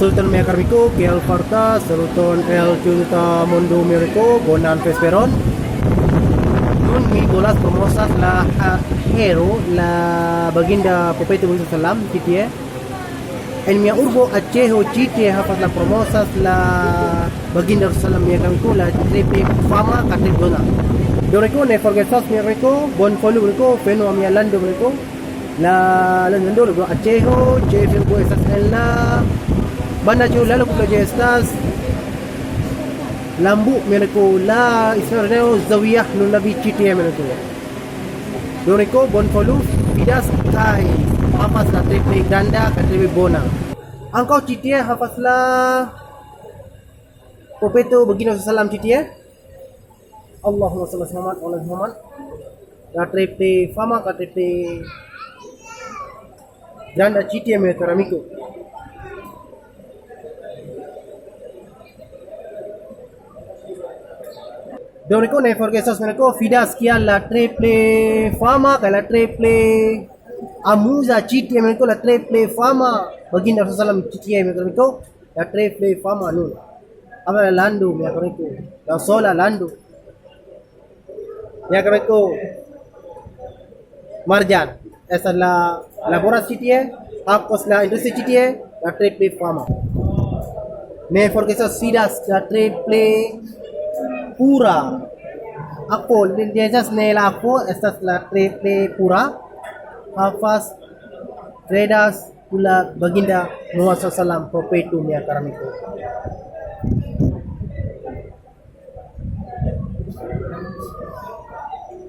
Sultan Mekarmiko, Kiel Farta, Sultan El Junta Mundo Miraco, Bonan Vesperon. Nun mi bolas promosas la hero, la baginda Profeta Muhammad Salam, kitie. En mi urbo Aceho Chite hafas la promosas la baginda Salam Mekarmiko, la trepe fama kategona. Doreko ne forgesas Miraco, Bon Follow Miraco, Feno Amia Lando Miraco. La Lando lo Aceho, Chefel Go esas en la Banda jauh lalu kerja estas lambu mereka la istilahnya zawiyah nun nabi citi mereka. Doreko bon follow pidas kai hafaz la triple ganda katribe bona. Angkau citi hafaz la Profeta Baginda Salam citi. Allahumma salli ala Muhammad. La triple fama katribe ganda citi mereka ramiko. Doreko ne forgesas mereka fidas kia la triple fama ka la triple amuza citi mereka la triple fama baginda Salam citi mereka la triple fama nun apa lando mereka la sola lando ya mereka marjan esa la labora citi akos la industri citi la triple fama ne forgesas fidas la triple pura. Ako, linyas nela ako, estas la triple pura. Hafaz, Redas, pula baginda Muhammad Salam, Profetum ya karamiko.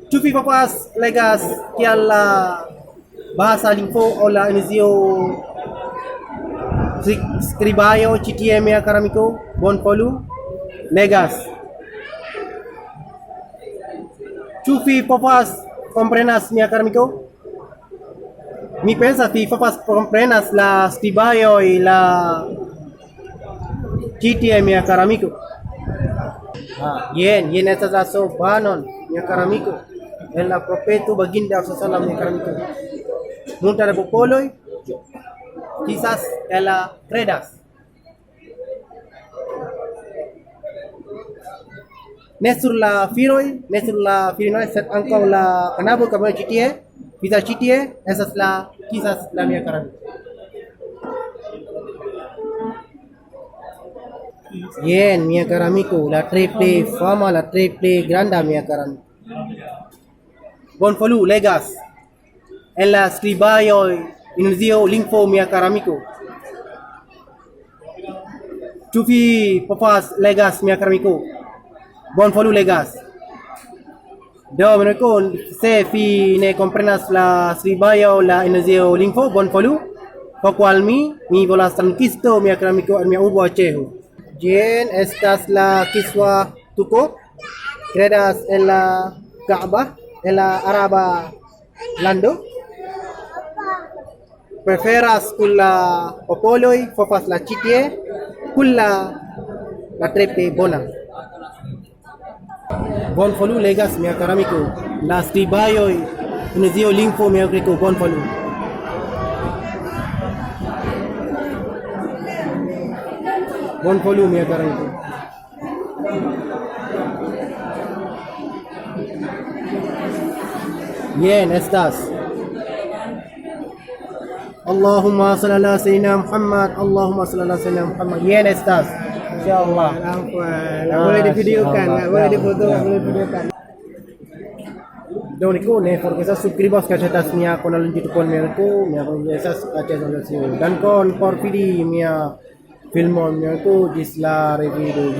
Cufi papas, legas, kiala bahasa lingfo, ola inizio scribayo, CTM ya karamiko, bon polu, legas. Chufi papas comprenas mi académico. Mi pensa ti papas comprenas la stibayo y la chiti mi académico. Yen estas la sobanon mi académico. En la Profeta Baginda Salam mi académico. Munta de popolo quizás en la credas. Nesur la firoi, set angkau la kenapa kamu citie, bisa citie, esas la kisah la mia karan. Yen mia karamiko, la triple fama, la triple granda mia karan. Bon follow legas, en la scribayo inuzio linfo mia karamiko. Tufi papas legas mia karamiko. Bon follow legas. Do mereka se fi ne comprenas la sribayo la inazio linfo bon follow. Pokual mi volas tranquisto mi acramico en mi urbo Aceho. Jen estas la kiswa tuko. Credas en la Kaabah, en la Araba lando. Preferas kulla popoloi fofas la citie kulla la trepe bona. Bon follow legas mi académico. La scribayo inizio linfo mi académico bon follow. Bon follow mi académico. Bien, estas. Allahumma salli ala sayyidina Muhammad. Allahumma salli ala sayyidina Muhammad. Bien, estas. InsyaAllah. Boleh divideokan, boleh difoto, boleh divideokan. Doreko ne porque esas suscribas que atas mia con el YouTube con merco, mia con esas atas dan con por pidi mia filmon merco dis la review